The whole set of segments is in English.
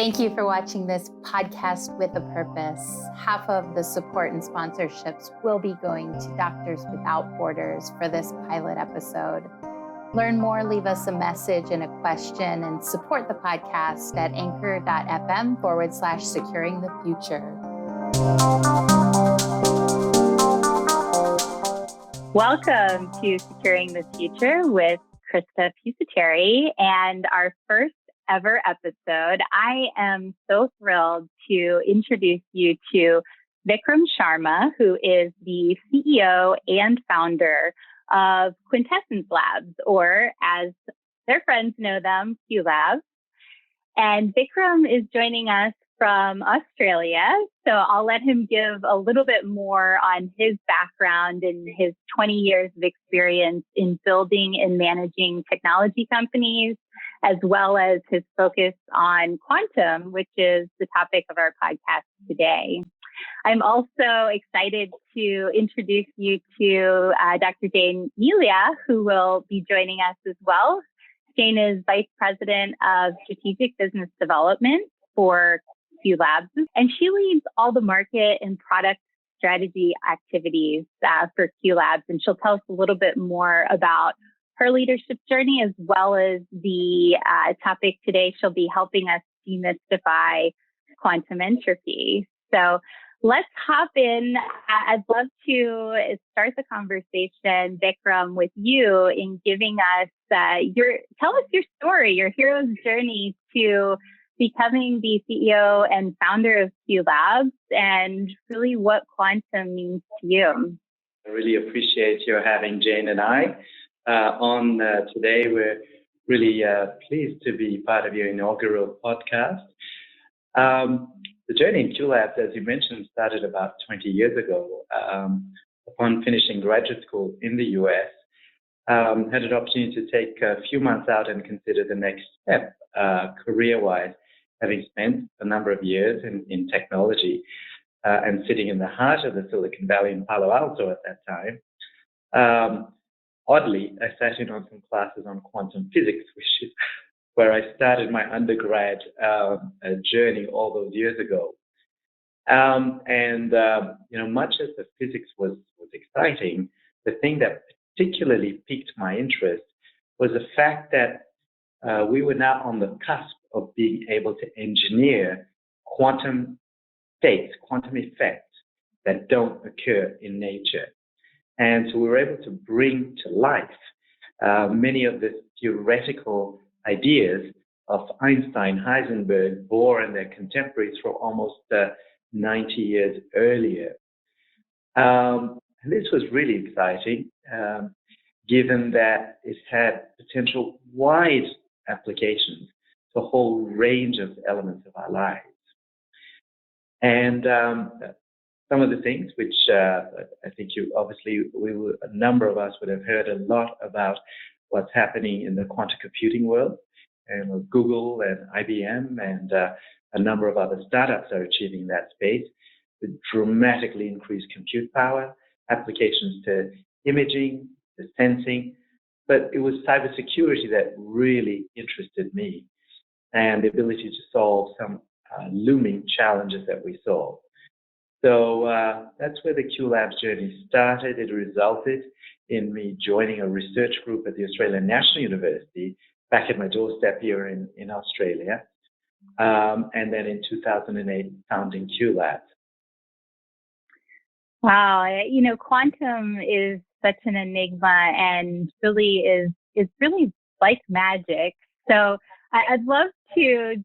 Thank you for watching this podcast with a purpose. Half of the support and sponsorships will be going to Doctors Without Borders for this pilot episode. Learn more, leave us a message and a question, and support the podcast at anchor.fm/securing the future. Welcome to Securing the Future with Krista Pusateri and our first ever episode. I am so thrilled to introduce you to Vikram Sharma, who is the CEO and founder of QuintessenceLabs, or as their friends know them, QLabs. And Vikram is joining us from Australia, so I'll let him give a little bit more on his background and his 20 years of experience in building and managing technology companies, as well as his focus on quantum, which is the topic of our podcast today. I'm also excited to introduce you to Dr. Jane Melia, who will be joining us as well. Jane is Vice President of Strategic Business Development for QLabs, and she leads all the market and product strategy activities for QLabs, and she'll tell us a little bit more about her leadership journey, as well as the topic today. She'll be helping us demystify quantum entropy. So let's hop in. I'd love to start the conversation, Vikram, with you in giving us tell us your story, your hero's journey to becoming the CEO and founder of QLabs, and really what quantum means to you. I really appreciate your having Jane and I on today. We're really pleased to be part of your inaugural podcast. The journey in QLabs, as you mentioned, started about 20 years ago. Upon finishing graduate school in the US, had an opportunity to take a few months out and consider the next step career-wise, having spent a number of years in technology and sitting in the heart of the Silicon Valley in Palo Alto at that time. Oddly, I sat in on some classes on quantum physics, which is where I started my undergrad journey all those years ago. Much as the physics was exciting, the thing that particularly piqued my interest was the fact that we were now on the cusp of being able to engineer quantum states, quantum effects that don't occur in nature. And so we were able to bring to life many of the theoretical ideas of Einstein, Heisenberg, Bohr, and their contemporaries from almost 90 years earlier. And this was really exciting, given that it had potential wide applications to a whole range of elements of our lives. And some of the things which I think a number of us would have heard a lot about what's happening in the quantum computing world, and Google and IBM and a number of other startups are achieving that space with dramatically increased compute power, applications to imaging, to sensing. But it was cybersecurity that really interested me, and the ability to solve some looming challenges that we saw. So that's where the QLabs journey started. It resulted in me joining a research group at the Australian National University back at my doorstep here in Australia. And then in 2008, founding QLabs. Wow. Quantum is such an enigma and really is really like magic. So I'd love to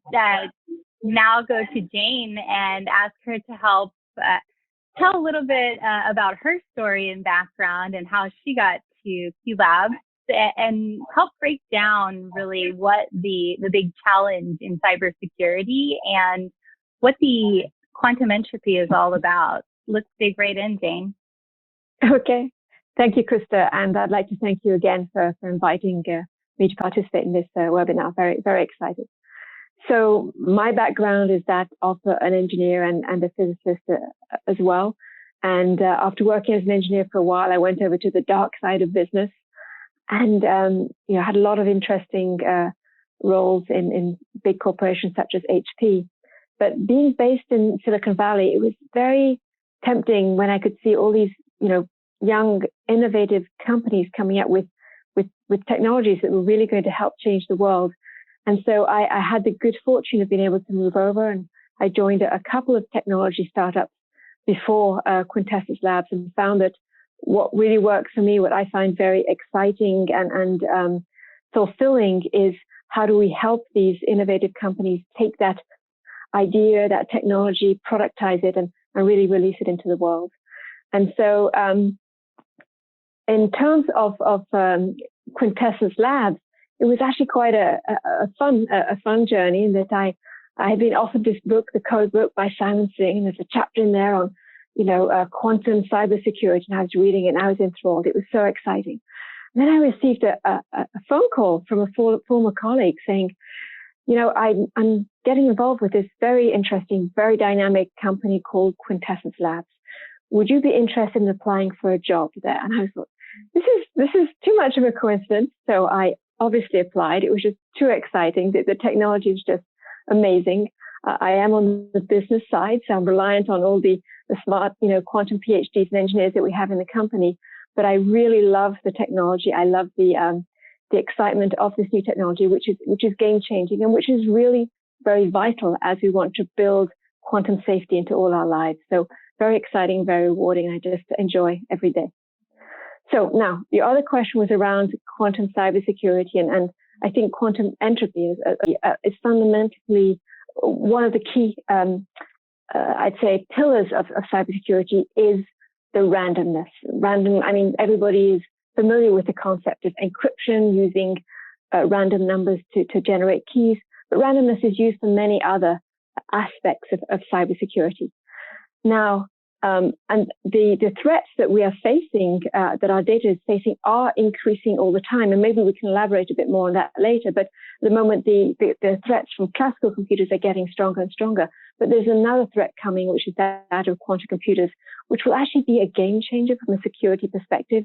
now go to Jane and ask her to help tell a little bit about her story and background and how she got to QLabs, and help break down really what the big challenge in cybersecurity and what the quantum entropy is all about. Let's dig right in, Jane. Okay. Thank you, Krista. And I'd like to thank you again for inviting me to participate in this webinar. Very, very excited. So my background is that of an engineer and a physicist as well. And after working as an engineer for a while, I went over to the dark side of business and had a lot of interesting roles in big corporations such as HP. But being based in Silicon Valley, it was very tempting when I could see all these, young, innovative companies coming up with technologies that were really going to help change the world. And so I had the good fortune of being able to move over, and I joined a couple of technology startups before QuintessenceLabs, and found that what really works for me, what I find very exciting and fulfilling, is how do we help these innovative companies take that idea, that technology, productize it, and really release it into the world. And so in terms of QuintessenceLabs, it was actually quite a fun journey, in that I had been offered this book, The Code Book by Simon Singh, and there's a chapter in there on quantum cybersecurity, and I was reading it and I was enthralled. It was so exciting. And then I received a phone call from a former colleague saying, I'm getting involved with this very interesting, very dynamic company called QuintessenceLabs. Would you be interested in applying for a job there? And I was like, this is too much of a coincidence. So I obviously applied. It was just too exciting. The technology is just amazing. I am on the business side, so I'm reliant on all the smart, quantum PhDs and engineers that we have in the company. But I really love the technology. I love the excitement of this new technology, which is game changing, and which is really very vital as we want to build quantum safety into all our lives. So very exciting, very rewarding. I just enjoy every day. So now the other question was around quantum cybersecurity, and I think quantum entropy is fundamentally one of the key, I'd say, pillars of cybersecurity is the randomness. Everybody is familiar with the concept of encryption, using random numbers to generate keys, but randomness is used for many other aspects of cybersecurity. Now, and the threats that we are facing, that our data is facing, are increasing all the time. And maybe we can elaborate a bit more on that later. But at the moment, the threats from classical computers are getting stronger and stronger. But there's another threat coming, which is that of quantum computers, which will actually be a game changer from a security perspective,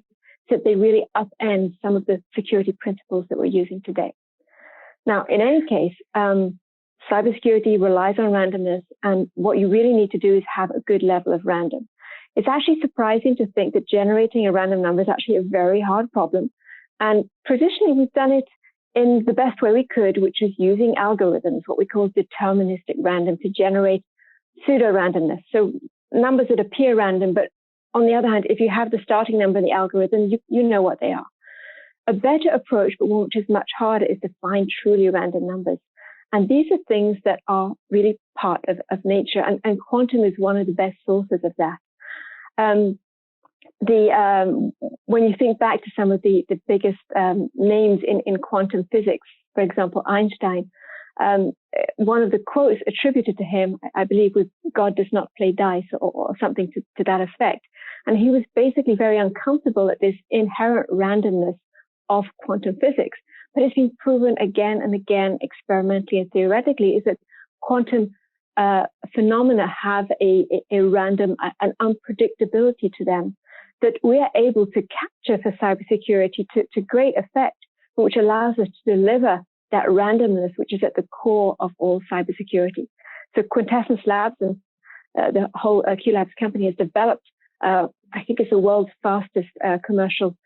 so that they really upend some of the security principles that we're using today. Now, in any case, cybersecurity relies on randomness, and what you really need to do is have a good level of random. It's actually surprising to think that generating a random number is actually a very hard problem. And traditionally, we've done it in the best way we could, which is using algorithms, what we call deterministic random, to generate pseudo-randomness. So numbers that appear random, but on the other hand, if you have the starting number in the algorithm, you know what they are. A better approach, but one which is much harder, is to find truly random numbers. And these are things that are really part of nature, and quantum is one of the best sources of that. When you think back to some of the biggest names in quantum physics, for example, Einstein, one of the quotes attributed to him, I believe, was "God does not play dice," or something to that effect. And he was basically very uncomfortable at this inherent randomness of quantum physics. But it's been proven again and again, experimentally and theoretically, is that quantum phenomena have a random, an unpredictability to them that we are able to capture for cybersecurity to great effect, which allows us to deliver that randomness, which is at the core of all cybersecurity. So QuintessenceLabs and the whole QLabs company has developed, I think it's the world's fastest commercial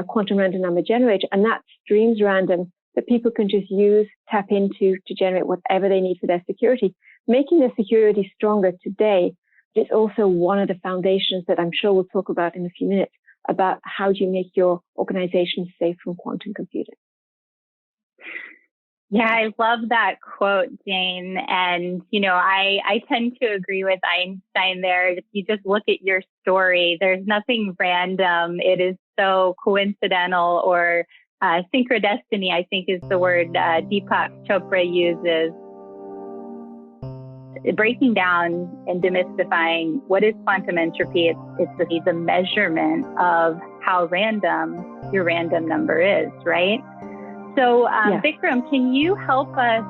quantum random number generator, and that's streams random that people can just use, tap into to generate whatever they need for their security, making their security stronger today. It's also one of the foundations that I'm sure we'll talk about in a few minutes, about how do you make your organization safe from quantum computing. Yeah, I love that quote, Jane. And, I tend to agree with Einstein there. If you just look at your story, there's nothing random. It is so coincidental, or synchrodestiny, I think is the word Deepak Chopra uses. Breaking down and demystifying what is quantum entropy, it's the measurement of how random your random number is, right? So, yeah. Vikram, can you help us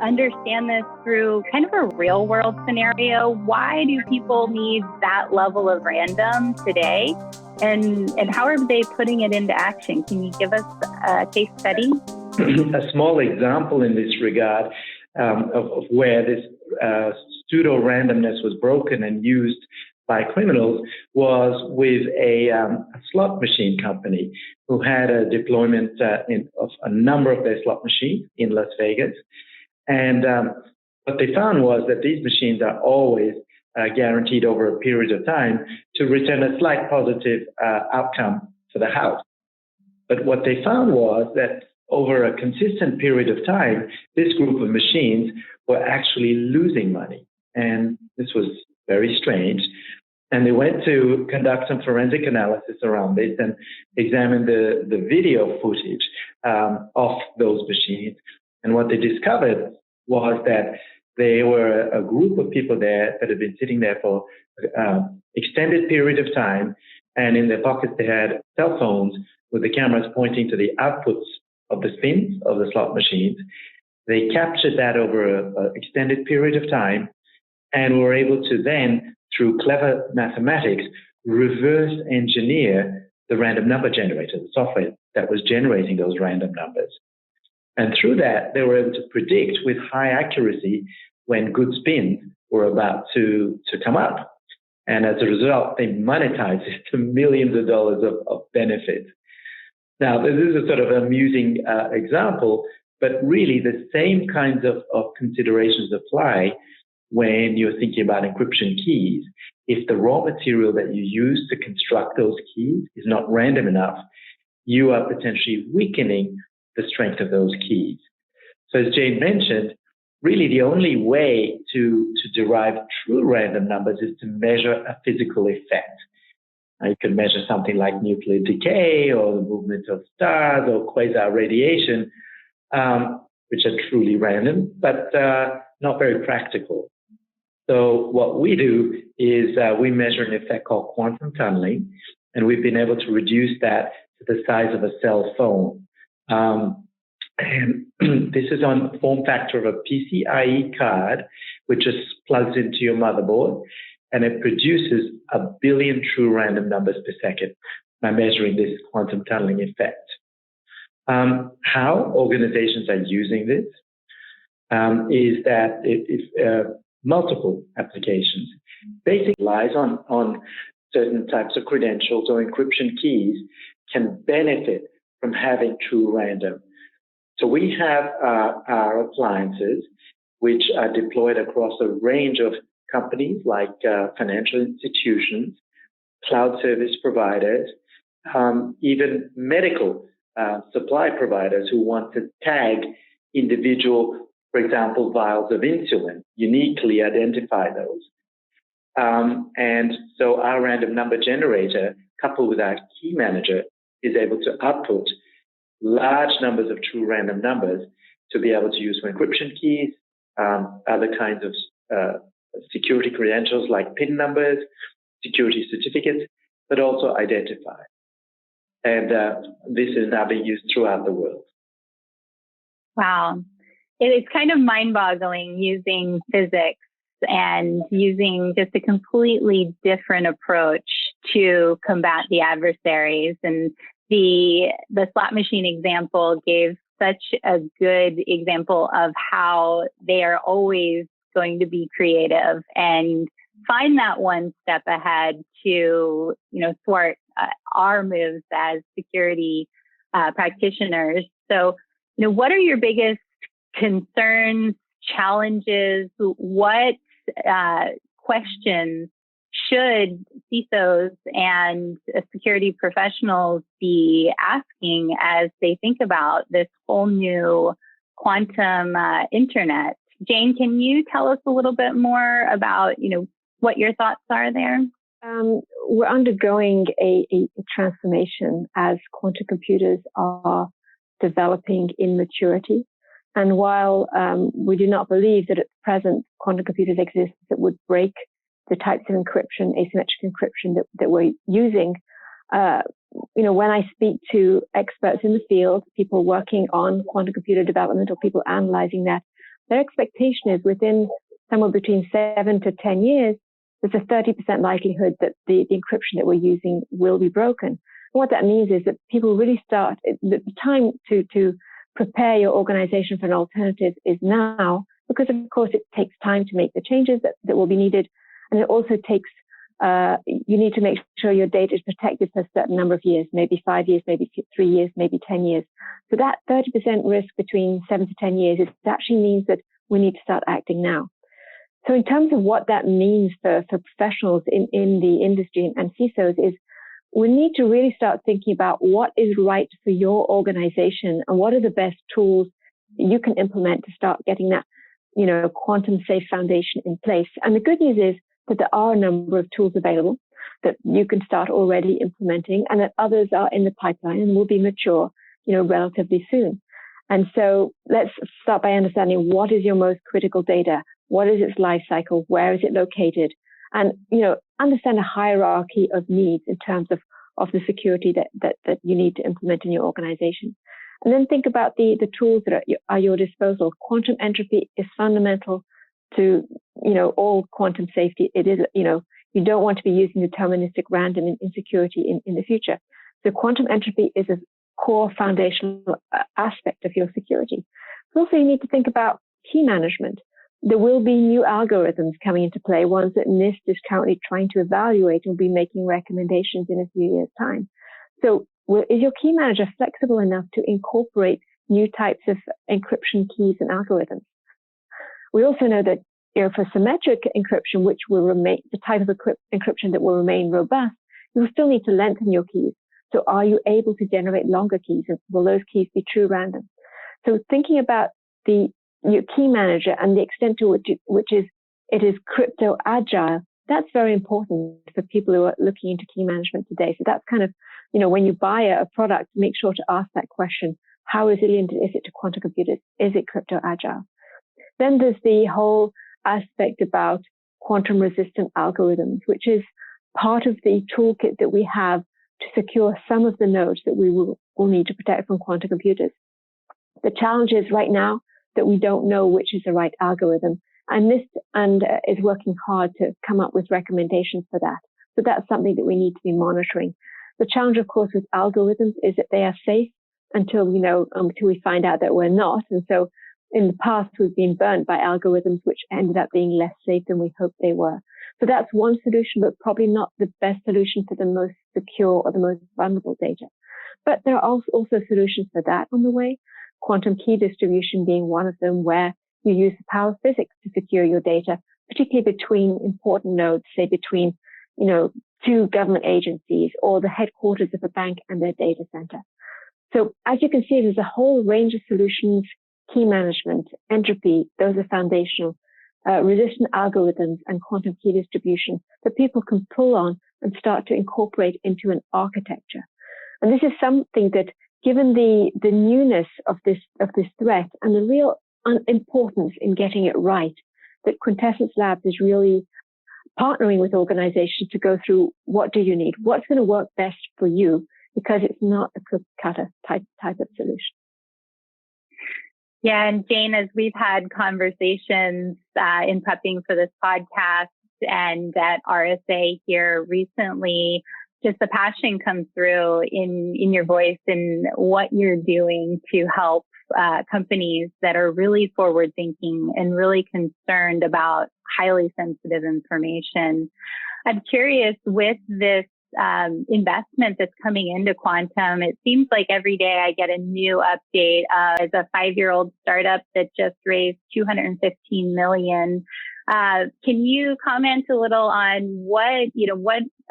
understand this through kind of a real world scenario? Why do people need that level of random today? And how are they putting it into action? Can you give us a case study? a small example in this regard of where this pseudo-randomness was broken and used by criminals was with a slot machine company who had a deployment of a number of their slot machines in Las Vegas. And what they found was that these machines are always guaranteed over a period of time to return a slight positive outcome for the house. But what they found was that over a consistent period of time, this group of machines were actually losing money. And this was very strange. And they went to conduct some forensic analysis around this and examine the video footage of those machines. And what they discovered was that there were a group of people there that had been sitting there for extended period of time. And in their pockets, they had cell phones with the cameras pointing to the outputs of the spins of the slot machines. They captured that over an extended period of time and were able to then, through clever mathematics, reverse engineer the random number generator, the software that was generating those random numbers. And through that, they were able to predict with high accuracy when good spins were about to come up. And as a result, they monetized it to millions of dollars of benefit. Now, this is a sort of amusing example, but really the same kinds of considerations apply when you're thinking about encryption keys. If the raw material that you use to construct those keys is not random enough, you are potentially weakening the strength of those keys. So as Jane mentioned, really the only way to derive true random numbers is to measure a physical effect. Now, you can measure something like nuclear decay or the movement of stars or quasar radiation, which are truly random, but not very practical. So what we do is we measure an effect called quantum tunneling, and we've been able to reduce that to the size of a cell phone. And this is on the form factor of a PCIe card, which just plugs into your motherboard, and it produces 1 billion true random numbers per second by measuring this quantum tunneling effect. How organizations are using this is that it's multiple applications. Basically relies on certain types of credentials or encryption keys can benefit from having true random. So we have our appliances, which are deployed across a range of companies like financial institutions, cloud service providers, even medical supply providers who want to tag individual, for example, vials of insulin, uniquely identify those. And so our random number generator, coupled with our key manager, is able to output large numbers of true random numbers to be able to use for encryption keys, other kinds of security credentials like PIN numbers, security certificates, but also identify. And this is now being used throughout the world. Wow. It's kind of mind-boggling using physics and using just a completely different approach to combat the adversaries. And the slot machine example gave such a good example of how they are always going to be creative and find that one step ahead to, thwart our moves as security practitioners. So, what are your biggest concerns, challenges? What questions should CISOs and security professionals be asking as they think about this whole new quantum internet? Jane, can you tell us a little bit more about, what your thoughts are there? We're undergoing a transformation as quantum computers are developing in maturity. And while we do not believe that at present quantum computers exist that would break the types of encryption, asymmetric encryption that we're using, when I speak to experts in the field, people working on quantum computer development or people analyzing that, their expectation is within somewhere between 7 to 10 years, there's a 30% likelihood that the encryption that we're using will be broken. And what that means is that people really start, the time to prepare your organization for an alternative is now, because of course it takes time to make the changes that will be needed. And it also takes, you need to make sure your data is protected for a certain number of years, maybe 5 years, maybe 3 years, maybe 10 years. So that 30% risk between 7 to 10 years, it actually means that we need to start acting now. So in terms of what that means for professionals in the industry and CISOs is, we need to really start thinking about what is right for your organization and what are the best tools you can implement to start getting that, quantum safe foundation in place. And the good news is that there are a number of tools available that you can start already implementing, and that others are in the pipeline and will be mature, relatively soon. And so let's start by understanding what is your most critical data, what is its life cycle, where is it located, and understand a hierarchy of needs in terms of the security that you need to implement in your organization. And then think about the tools that are at your disposal. Quantum entropy is fundamental to all quantum safety. It is, you don't want to be using deterministic random in security in the future. So quantum entropy is a core foundational aspect of your security. But also you need to think about key management. There will be new algorithms coming into play, ones that NIST is currently trying to evaluate and will be making recommendations in a few years' time. So is your key manager flexible enough to incorporate new types of encryption keys and algorithms? We also know that for symmetric encryption, which will remain the type of encryption that will remain robust, you will still need to lengthen your keys. So are you able to generate longer keys, and will those keys be true random? So thinking about your key manager and the extent to which it is crypto agile, that's very important for people who are looking into key management today. So that's kind of, when you buy a product, make sure to ask that question: how resilient is it to quantum computers? Is it crypto agile? Then there's the whole aspect about quantum resistant algorithms, which is part of the toolkit that we have to secure some of the nodes that we will need to protect from quantum computers. The challenge is right now that we don't know which is the right algorithm, and NIST is working hard to come up with recommendations for that. So that's something that we need to be monitoring. The challenge, of course, with algorithms is that they are safe until we find out that we're not. And so in the past, we've been burnt by algorithms which ended up being less safe than we hoped they were. So that's one solution, but probably not the best solution for the most secure or the most vulnerable data. But there are also solutions for that on the way. Quantum key distribution being one of them, where you use the power of physics to secure your data, particularly between important nodes, say between, two government agencies or the headquarters of a bank and their data center. So as you can see, there's a whole range of solutions: key management, entropy, those are foundational, resistant algorithms, and quantum key distribution that people can pull on and start to incorporate into an architecture. And this is something that, given the newness of this threat and the real importance in getting it right, that QuintessenceLabs is really partnering with organizations to go through what do you need, what's going to work best for you, because it's not a cookie cutter type of solution. Yeah, and Jane, as we've had conversations in prepping for this podcast and at RSA here recently, just the passion comes through in your voice and what you're doing to help companies that are really forward thinking and really concerned about highly sensitive information. I'm curious, with this investment that's coming into quantum, it seems like every day I get a new update. As a 5-year-old startup that just raised $215 million. Can you comment a little on what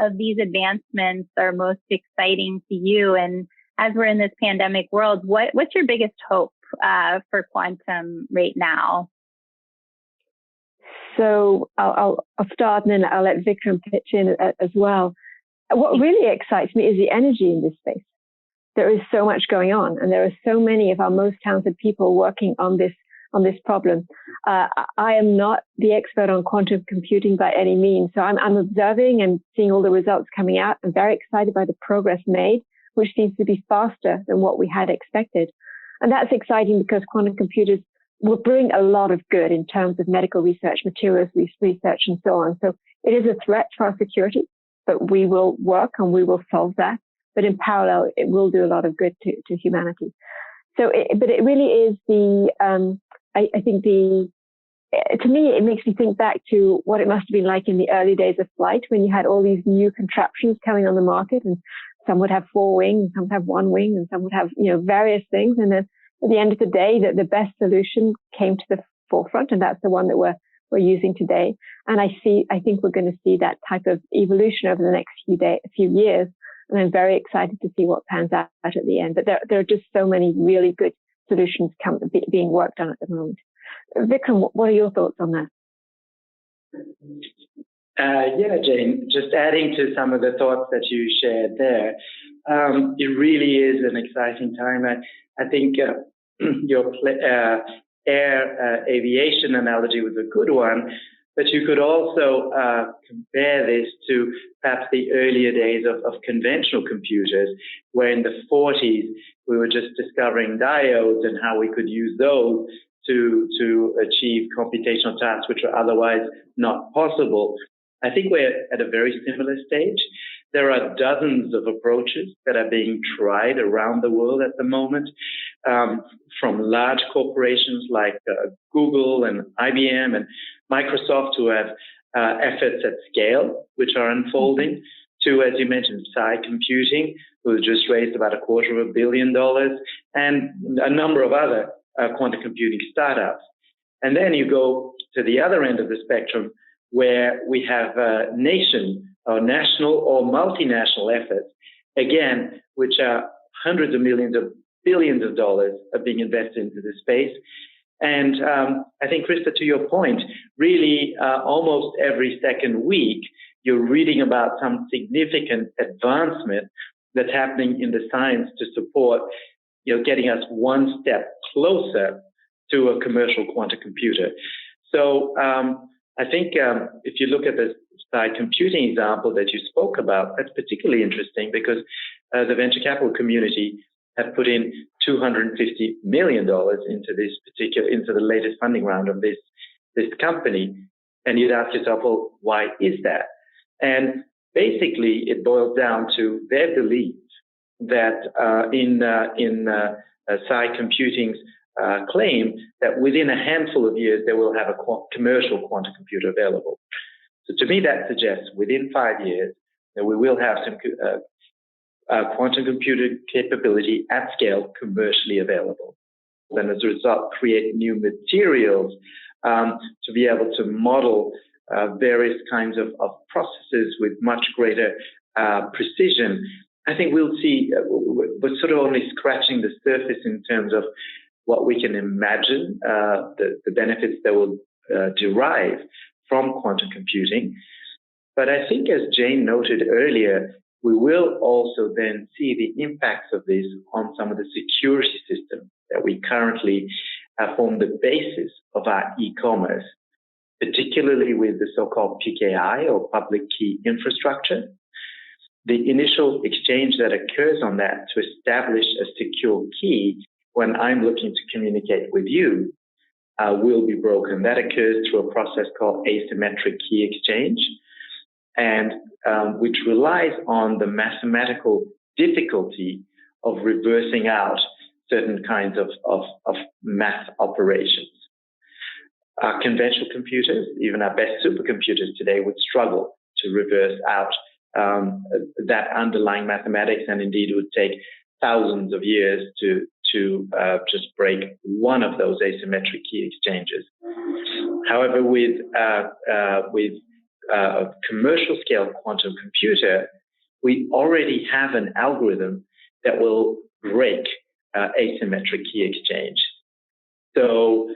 of these advancements are most exciting to you? And as we're in this pandemic world, what's your biggest hope for quantum right now? So I'll start, and then I'll let Vikram pitch in as well. What really excites me is the energy in this space. There is so much going on, and there are so many of our most talented people working on this problem. I am not the expert on quantum computing by any means, so I'm observing and seeing all the results coming out. I'm very excited by the progress made, which seems to be faster than what we had expected. And that's exciting because quantum computers will bring a lot of good in terms of medical research, materials research, and so on. So it is a threat for our security, but we will work and we will solve that. But in parallel, it will do a lot of good to humanity. But it really is I think to me, it makes me think back to what it must have been like in the early days of flight when you had all these new contraptions coming on the market, and some would have 4 wings, some would have 1 wing, and some would have, various things. And then at the end of the day, the best solution came to the forefront, and that's the one that we're using today. And I think we're going to see that type of evolution over the next few years. And I'm very excited to see what pans out at the end. But there are just so many really good solutions being worked on at the moment. Vikram, what are your thoughts on that? Yeah, Jane, just adding to some of the thoughts that you shared there, it really is an exciting time. I think your air aviation analogy was a good one, but you could also compare this to perhaps the earlier days of conventional computers, where in the 40s we were just discovering diodes and how we could use those to achieve computational tasks which are otherwise not possible. I think we're at a very similar stage. There are dozens of approaches that are being tried around the world at the moment, from large corporations like Google and IBM and Microsoft, who have efforts at scale which are unfolding, to, as you mentioned, Psi Computing, who just raised about $250 million, and a number of other quantum computing startups. And then you go to the other end of the spectrum, where we have national or multinational efforts, again, which are hundreds of millions of billions of dollars are being invested into this space. And I think, Krista, to your point, really almost every second week, you're reading about some significant advancement that's happening in the science to support, getting us one step closer to a commercial quantum computer. So I think if you look at the Psi Computing example that you spoke about, that's particularly interesting because the venture capital community have put in $250 million into the latest funding round of this company. And you'd ask yourself, well, why is that? And basically, it boils down to their belief that in Psi Computing's claim that within a handful of years, they will have a commercial quantum computer available. So to me, that suggests within 5 years that we will have some quantum computer capability at scale commercially available. And as a result, create new materials to be able to model various kinds of processes with much greater precision. I think we'll see, we're sort of only scratching the surface in terms of what we can imagine, the benefits that will derive from quantum computing. But I think, as Jane noted earlier, we will also then see the impacts of this on some of the security systems that we currently form the basis of our e-commerce, particularly with the so-called PKI, or public key infrastructure. The initial exchange that occurs on that to establish a secure key when I'm looking to communicate with you will be broken. That occurs through a process called asymmetric key exchange, and which relies on the mathematical difficulty of reversing out certain kinds of math operations. Our conventional computers, even our best supercomputers today, would struggle to reverse out that underlying mathematics, and indeed it would take thousands of years to just break one of those asymmetric key exchanges. However, with a commercial scale quantum computer, we already have an algorithm that will break asymmetric key exchange. So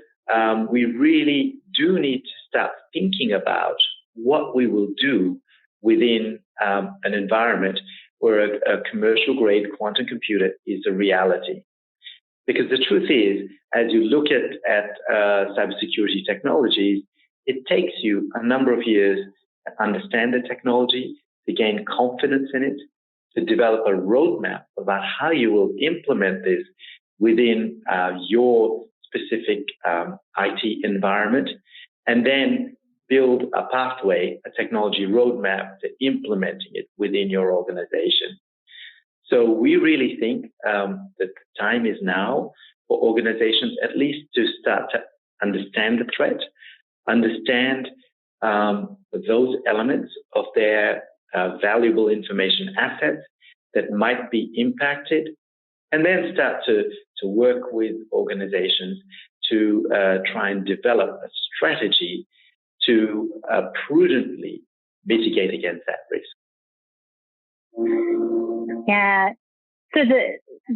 we really do need to start thinking about what we will do within an environment where a commercial grade quantum computer is a reality. Because the truth is, as you look at cybersecurity technologies, it takes you a number of years to understand the technology, to gain confidence in it, to develop a roadmap about how you will implement this within your specific IT environment, and then build a pathway, a technology roadmap to implementing it within your organization. So we really think that the time is now for organizations at least to start to understand the threat, understand those elements of their valuable information assets that might be impacted, and then start to work with organizations to try and develop a strategy to prudently mitigate against that risk. Yeah. So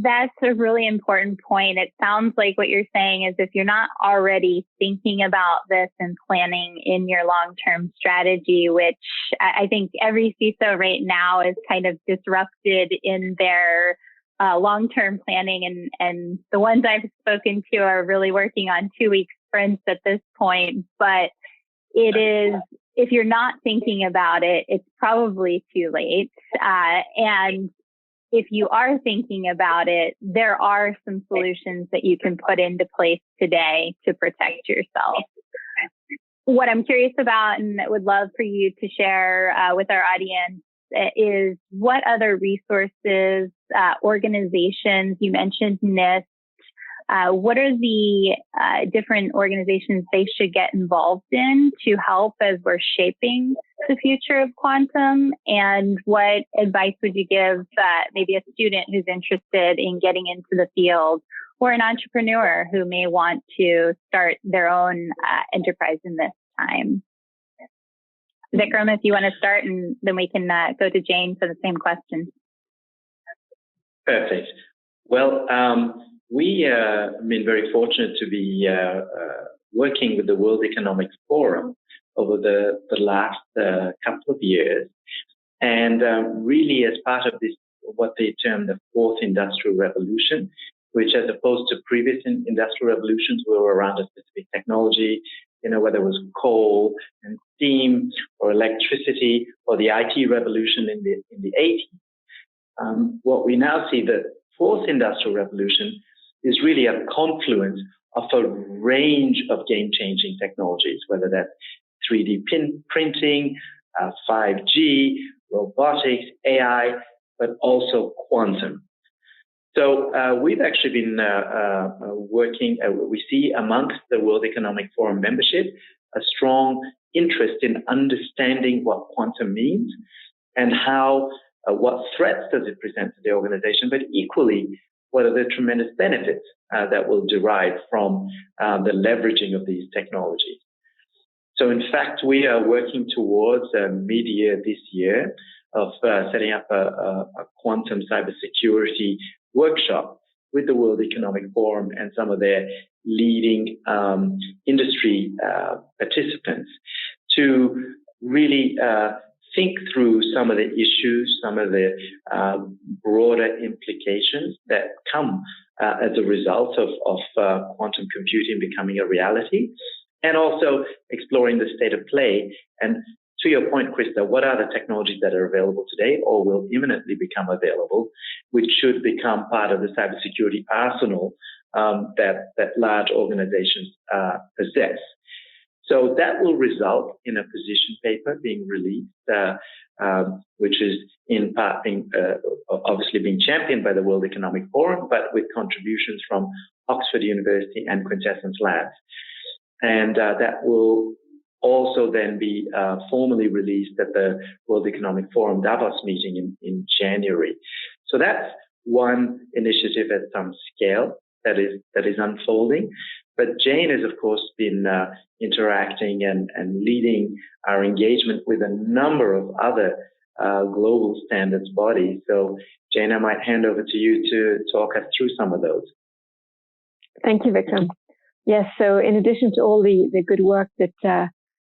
that's a really important point. It sounds like what you're saying is if you're not already thinking about this and planning in your long-term strategy, which I think every CISO right now is kind of disrupted in their long-term planning, and the ones I've spoken to are really working on 2-week sprints at this point. But it is, if you're not thinking about it, it's probably too late. And if you are thinking about it, there are some solutions that you can put into place today to protect yourself. What I'm curious about and would love for you to share with our audience is what other resources, organizations, you mentioned NIST, what are the different organizations they should get involved in to help as we're shaping the future of quantum? And what advice would you give maybe a student who's interested in getting into the field, or an entrepreneur who may want to start their own enterprise in this time? Vikram, if you want to start, and then we can go to Jane for the same question. Perfect. Well, we have been very fortunate to be working with the World Economic Forum over the last couple of years. And really as part of this, what they term the fourth industrial revolution, which as opposed to previous industrial revolutions were around a specific technology, whether it was coal and steam or electricity, or the IT revolution in the 80s. What we now see, the fourth industrial revolution, is really a confluence of a range of game-changing technologies, whether that's 3D printing, 5G, robotics, AI, but also quantum. So we've actually been working, we see amongst the World Economic Forum membership a strong interest in understanding what quantum means and how, what threats does it present to the organization, but equally, what are the tremendous benefits that will derive from the leveraging of these technologies. So in fact, we are working towards mid-year this year of setting up a quantum cybersecurity workshop with the World Economic Forum and some of their leading industry participants to really think through some of the issues, some of the broader implications that come as a result of quantum computing becoming a reality, and also exploring the state of play. And to your point, Krista, what are the technologies that are available today or will imminently become available, which should become part of the cybersecurity arsenal that large organizations possess? So that will result in a position paper being released, which is in part being obviously being championed by the World Economic Forum, but with contributions from Oxford University and QuintessenceLabs. And that will also then be formally released at the World Economic Forum Davos meeting in January. So that's one initiative at some scale that is unfolding. But Jane has, of course, been interacting and leading our engagement with a number of other global standards bodies. So, Jane, I might hand over to you to talk us through some of those. Thank you, Vikram. Yes, so in addition to all the good work that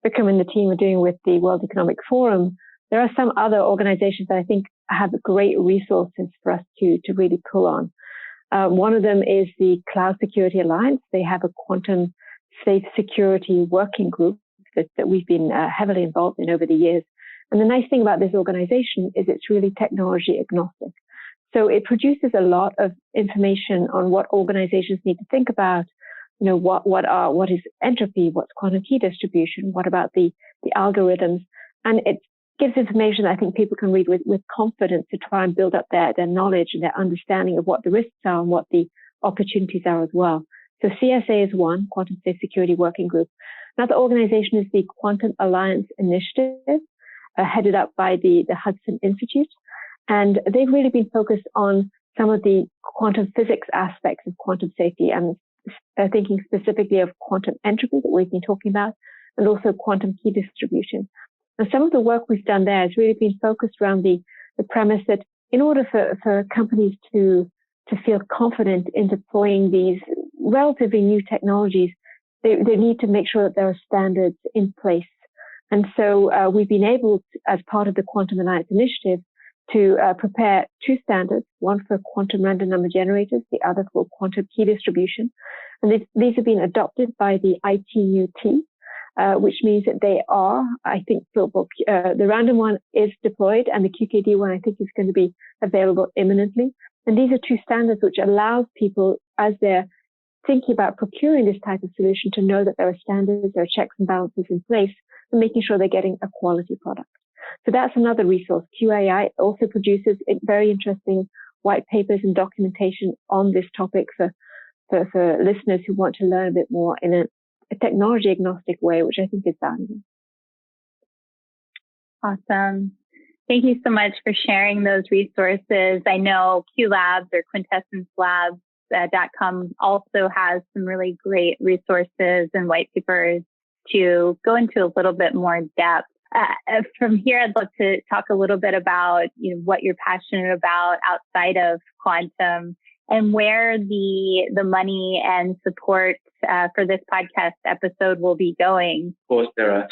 Vikram and the team are doing with the World Economic Forum, there are some other organizations that I think have great resources for us to really pull on. One of them is the Cloud Security Alliance. They have a quantum safe security working group that we've been heavily involved in over the years. And the nice thing about this organization is it's really technology agnostic. So it produces a lot of information on what organizations need to think about. What is entropy? What's quantum key distribution? What about the algorithms? And it gives information that I think people can read with confidence to try and build up their knowledge and their understanding of what the risks are and what the opportunities are as well. So CSA is one, Quantum Safe Security Working Group. Another organization is the Quantum Alliance Initiative, headed up by the Hudson Institute. And they've really been focused on some of the quantum physics aspects of quantum safety, and thinking specifically of quantum entropy that we've been talking about, and also quantum key distribution. And some of the work we've done there has really been focused around the premise that in order for companies to feel confident in deploying these relatively new technologies, they need to make sure that there are standards in place. And so we've been able to, as part of the Quantum Alliance Initiative, to prepare two standards, one for quantum random number generators, the other for quantum key distribution. And these have been adopted by the ITUT, which means that they are, I think, the random one is deployed, and the QKD one, I think, is going to be available imminently. And these are two standards which allow people, as they're thinking about procuring this type of solution, to know that there are standards, there are checks and balances in place, and making sure they're getting a quality product. So that's another resource. QAI also produces very interesting white papers and documentation on this topic for listeners who want to learn a bit more in a technology agnostic way, which I think is valuable. Awesome. Thank you so much for sharing those resources. I know QLabs or QuintessenceLabs.com also has some really great resources and white papers to go into a little bit more depth. From here, I'd love to talk a little bit about what you're passionate about outside of quantum, and where the money and support for this podcast episode will be going. Of course, there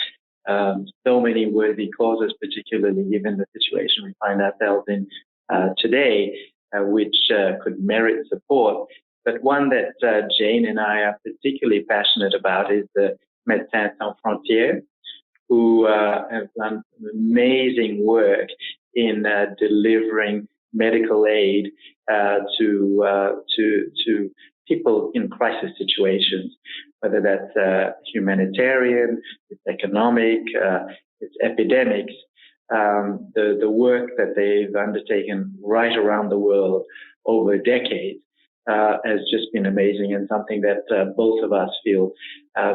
are so many worthy causes, particularly given the situation we find ourselves in today, which could merit support. But one that Jane and I are particularly passionate about is the Médecins sans Frontières, who have done amazing work in delivering medical aid to people in crisis situations, whether that's humanitarian, it's economic, it's epidemics. The work that they've undertaken right around the world over decades has just been amazing, and something that both of us feel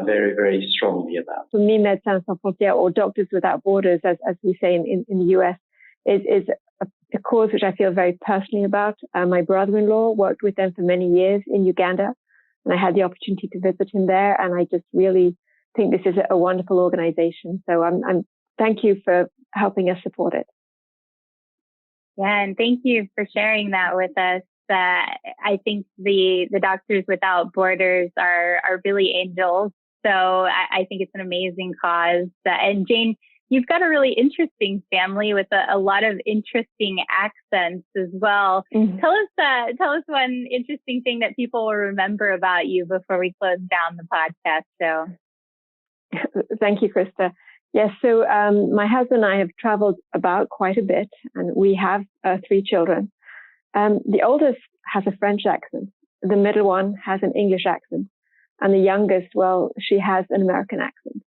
very, very strongly about. For me, Médecins sans Frontières, or Doctors Without Borders, as we say in the US, is a cause which I feel very personally about. My brother-in-law worked with them for many years in Uganda, and I had the opportunity to visit him there, and I just really think this is a wonderful organization. So I'm thank you for helping us support it. Yeah, and thank you for sharing that with us. I think the Doctors Without Borders are really angels. So I think it's an amazing cause. And Jane, you've got a really interesting family with a lot of interesting accents as well. Mm-hmm. Tell us one interesting thing that people will remember about you before we close down the podcast show. Thank you, Krista. Yes, so my husband and I have traveled about quite a bit, and we have 3 children. The oldest has a French accent, the middle one has an English accent, and the youngest, well, she has an American accent.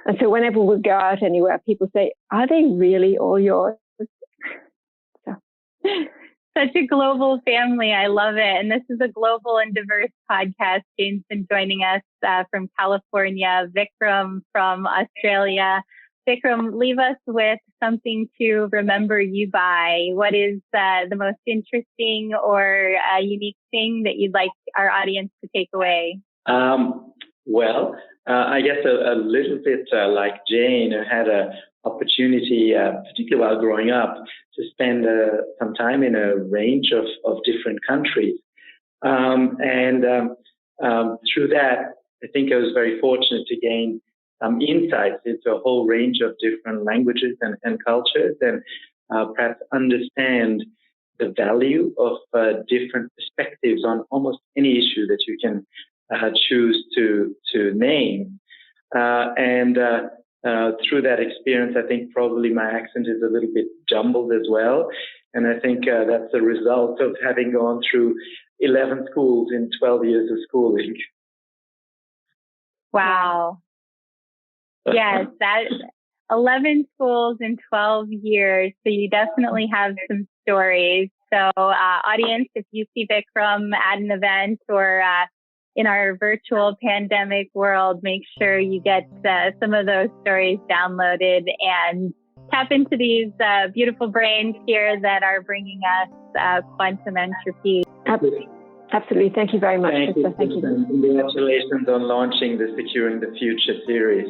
And so whenever we go out anywhere, people say, "Are they really all yours?" So. Such a global family. I love it. And this is a global and diverse podcast. Jane's been joining us from California, Vikram from Australia. Vikram, leave us with something to remember you by. What is the most interesting or unique thing that you'd like our audience to take away? I guess a little bit like Jane, who had an opportunity, particularly while growing up, to spend some time in a range of different countries. Through that, I think I was very fortunate to gain some insights into a whole range of different languages and cultures, and perhaps understand the value of different perspectives on almost any issue that you can choose to name. Through that experience, I think probably my accent is a little bit jumbled as well. And I think that's a result of having gone through 11 schools in 12 years of schooling. Wow. Yes, that 11 schools in 12 years. So you definitely have some stories. So audience, if you see Vikram at an event or in our virtual pandemic world, make sure you get some of those stories downloaded and tap into these beautiful brains here that are bringing us quantum entropy. Absolutely. Thank you very much, Krista. Thank you. Congratulations on launching the Securing the Future series.